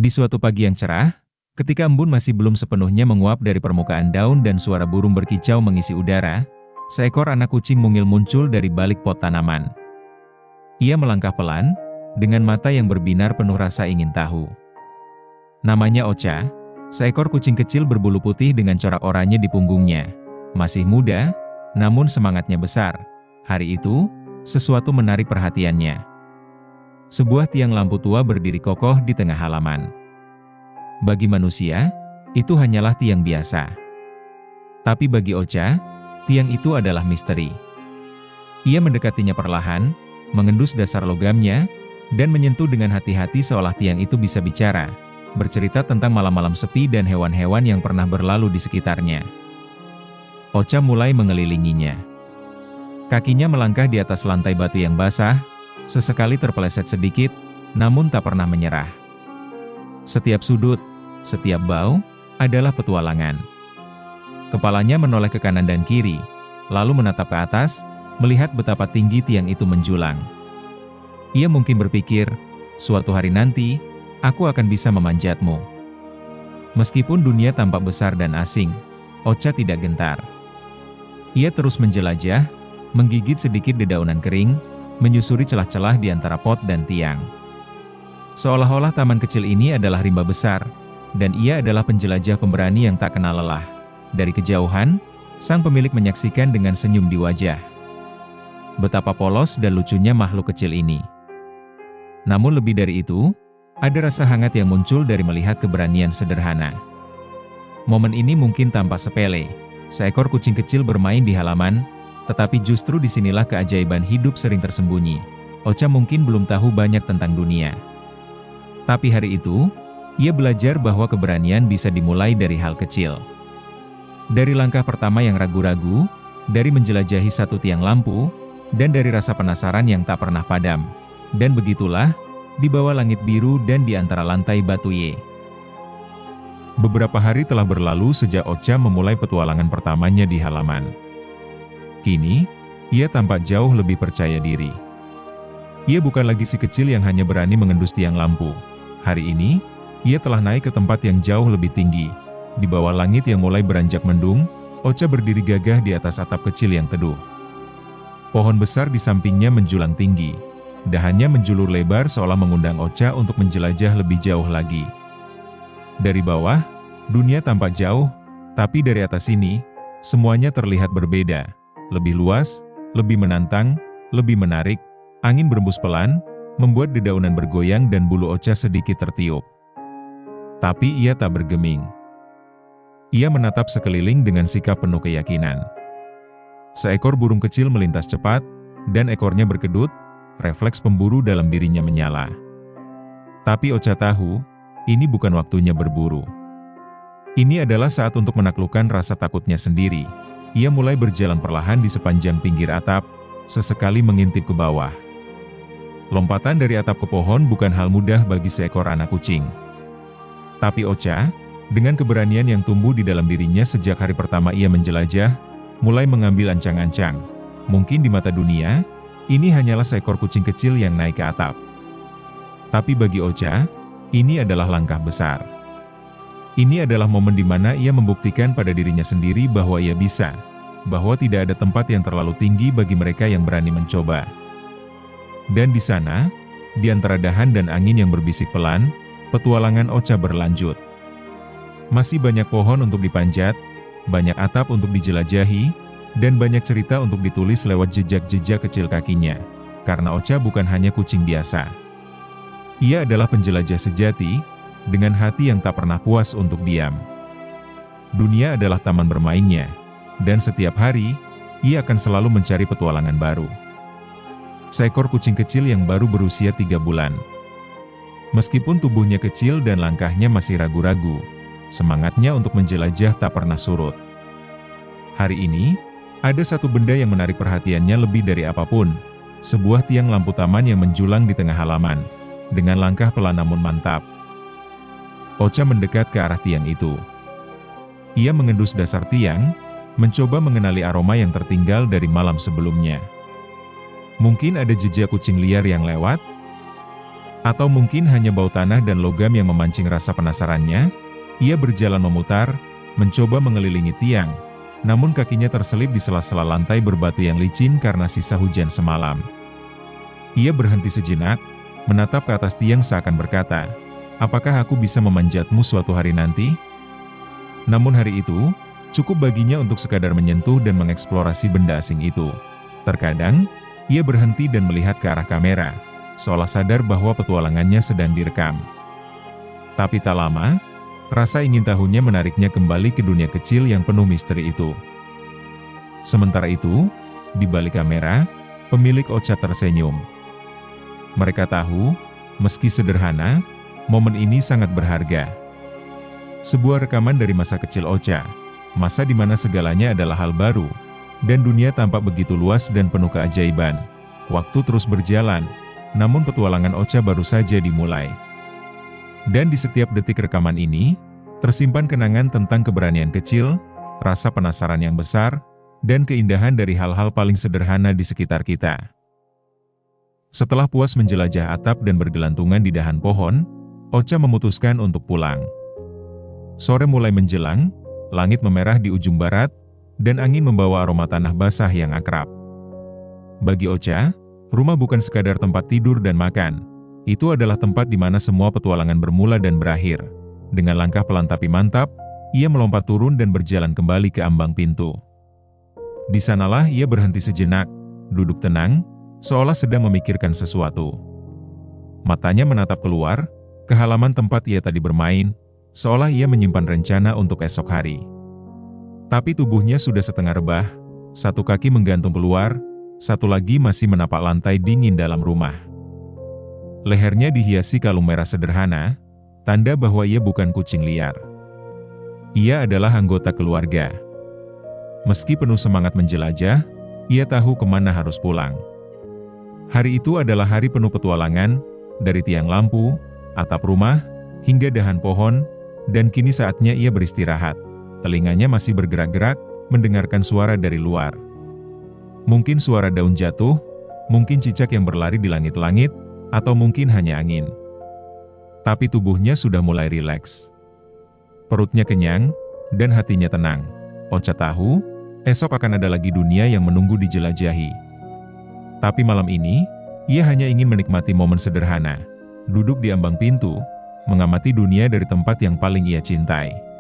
Di suatu pagi yang cerah, ketika embun masih belum sepenuhnya menguap dari permukaan daun dan suara burung berkicau mengisi udara, seekor anak kucing mungil muncul dari balik pot tanaman. Ia melangkah pelan, dengan mata yang berbinar penuh rasa ingin tahu. Namanya Ocha, seekor kucing kecil berbulu putih dengan corak oranye di punggungnya. Masih muda, namun semangatnya besar. Hari itu, sesuatu menarik perhatiannya. Sebuah tiang lampu tua berdiri kokoh di tengah halaman. Bagi manusia, itu hanyalah tiang biasa. Tapi bagi Ocha, tiang itu adalah misteri. Ia mendekatinya perlahan, mengendus dasar logamnya, dan menyentuh dengan hati-hati seolah tiang itu bisa bicara, bercerita tentang malam-malam sepi dan hewan-hewan yang pernah berlalu di sekitarnya. Ocha mulai mengelilinginya. Kakinya melangkah di atas lantai batu yang basah, sesekali terpeleset sedikit, namun tak pernah menyerah. Setiap sudut, setiap bau, adalah petualangan. Kepalanya menoleh ke kanan dan kiri, lalu menatap ke atas, melihat betapa tinggi tiang itu menjulang. Ia mungkin berpikir, suatu hari nanti, aku akan bisa memanjatmu. Meskipun dunia tampak besar dan asing, Ocha tidak gentar. Ia terus menjelajah, menggigit sedikit dedaunan kering, menyusuri celah-celah di antara pot dan tiang. Seolah-olah taman kecil ini adalah rimba besar, dan ia adalah penjelajah pemberani yang tak kenal lelah. Dari kejauhan, sang pemilik menyaksikan dengan senyum di wajah. Betapa polos dan lucunya makhluk kecil ini. Namun lebih dari itu, ada rasa hangat yang muncul dari melihat keberanian sederhana. Momen ini mungkin tampak sepele, seekor kucing kecil bermain di halaman, tetapi justru disinilah keajaiban hidup sering tersembunyi. Ocha mungkin belum tahu banyak tentang dunia. Tapi hari itu, ia belajar bahwa keberanian bisa dimulai dari hal kecil. Dari langkah pertama yang ragu-ragu, dari menjelajahi satu tiang lampu, dan dari rasa penasaran yang tak pernah padam. Dan begitulah, di bawah langit biru dan di antara lantai batu Ye. Beberapa hari telah berlalu sejak Ocha memulai petualangan pertamanya di halaman. Kini, ia tampak jauh lebih percaya diri. Ia bukan lagi si kecil yang hanya berani mengendus tiang lampu. Hari ini, ia telah naik ke tempat yang jauh lebih tinggi. Di bawah langit yang mulai beranjak mendung, Ocha berdiri gagah di atas atap kecil yang teduh. Pohon besar di sampingnya menjulang tinggi. Dahannya menjulur lebar seolah mengundang Ocha untuk menjelajah lebih jauh lagi. Dari bawah, dunia tampak jauh, tapi dari atas sini, semuanya terlihat berbeda. Lebih luas, lebih menantang, lebih menarik. Angin berembus pelan, membuat dedaunan bergoyang dan bulu Ocha sedikit tertiup. Tapi ia tak bergeming. Ia menatap sekeliling dengan sikap penuh keyakinan. Seekor burung kecil melintas cepat, dan ekornya berkedut, refleks pemburu dalam dirinya menyala. Tapi Ocha tahu, ini bukan waktunya berburu. Ini adalah saat untuk menaklukkan rasa takutnya sendiri. Ia mulai berjalan perlahan di sepanjang pinggir atap, sesekali mengintip ke bawah. Lompatan dari atap ke pohon bukan hal mudah bagi seekor anak kucing. Tapi Ocha, dengan keberanian yang tumbuh di dalam dirinya sejak hari pertama ia menjelajah, mulai mengambil ancang-ancang. Mungkin di mata dunia, ini hanyalah seekor kucing kecil yang naik ke atap. Tapi bagi Ocha, ini adalah langkah besar. Ini adalah momen di mana ia membuktikan pada dirinya sendiri bahwa ia bisa, bahwa tidak ada tempat yang terlalu tinggi bagi mereka yang berani mencoba. Dan di sana, di antara dahan dan angin yang berbisik pelan, petualangan Ocha berlanjut. Masih banyak pohon untuk dipanjat, banyak atap untuk dijelajahi, dan banyak cerita untuk ditulis lewat jejak-jejak kecil kakinya. Karena Ocha bukan hanya kucing biasa. Ia adalah penjelajah sejati, dengan hati yang tak pernah puas untuk diam. Dunia adalah taman bermainnya, dan setiap hari, ia akan selalu mencari petualangan baru. Seekor kucing kecil yang baru berusia 3 bulan. Meskipun tubuhnya kecil dan langkahnya masih ragu-ragu, semangatnya untuk menjelajah tak pernah surut. Hari ini, ada satu benda yang menarik perhatiannya lebih dari apapun, sebuah tiang lampu taman yang menjulang di tengah halaman, dengan langkah pelan namun mantap. Ocha mendekat ke arah tiang itu. Ia mengendus dasar tiang, mencoba mengenali aroma yang tertinggal dari malam sebelumnya. Mungkin ada jejak kucing liar yang lewat? Atau mungkin hanya bau tanah dan logam yang memancing rasa penasarannya? Ia berjalan memutar, mencoba mengelilingi tiang, namun kakinya terselip di sela-sela lantai berbatu yang licin karena sisa hujan semalam. Ia berhenti sejenak, menatap ke atas tiang seakan berkata, "Apakah aku bisa memanjatmu suatu hari nanti?" Namun hari itu, cukup baginya untuk sekadar menyentuh dan mengeksplorasi benda asing itu. Terkadang, ia berhenti dan melihat ke arah kamera, seolah sadar bahwa petualangannya sedang direkam. Tapi tak lama, rasa ingin tahunya menariknya kembali ke dunia kecil yang penuh misteri itu. Sementara itu, di balik kamera, pemilik Ocha tersenyum. Mereka tahu, meski sederhana, momen ini sangat berharga. Sebuah rekaman dari masa kecil Ocha, masa di mana segalanya adalah hal baru, dan dunia tampak begitu luas dan penuh keajaiban. Waktu terus berjalan, namun petualangan Ocha baru saja dimulai. Dan di setiap detik rekaman ini, tersimpan kenangan tentang keberanian kecil, rasa penasaran yang besar, dan keindahan dari hal-hal paling sederhana di sekitar kita. Setelah puas menjelajah atap dan bergelantungan di dahan pohon, Ocha memutuskan untuk pulang. Sore mulai menjelang, langit memerah di ujung barat, dan angin membawa aroma tanah basah yang akrab. Bagi Ocha, rumah bukan sekadar tempat tidur dan makan. Itu adalah tempat di mana semua petualangan bermula dan berakhir. Dengan langkah pelan tapi mantap, ia melompat turun dan berjalan kembali ke ambang pintu. Di sanalah ia berhenti sejenak, duduk tenang, seolah sedang memikirkan sesuatu. Matanya menatap keluar, ke halaman tempat ia tadi bermain, seolah ia menyimpan rencana untuk esok hari. Tapi tubuhnya sudah setengah rebah, satu kaki menggantung keluar, satu lagi masih menapak lantai dingin dalam rumah. Lehernya dihiasi kalung merah sederhana, tanda bahwa ia bukan kucing liar. Ia adalah anggota keluarga. Meski penuh semangat menjelajah, ia tahu kemana harus pulang. Hari itu adalah hari penuh petualangan, dari tiang lampu, atap rumah, hingga dahan pohon, dan kini saatnya ia beristirahat. Telinganya masih bergerak-gerak, mendengarkan suara dari luar. Mungkin suara daun jatuh, mungkin cicak yang berlari di langit-langit, atau mungkin hanya angin. Tapi tubuhnya sudah mulai rileks. Perutnya kenyang, dan hatinya tenang. Ocha tahu, esok akan ada lagi dunia yang menunggu dijelajahi. Tapi malam ini, ia hanya ingin menikmati momen sederhana. Duduk di ambang pintu, mengamati dunia dari tempat yang paling ia cintai.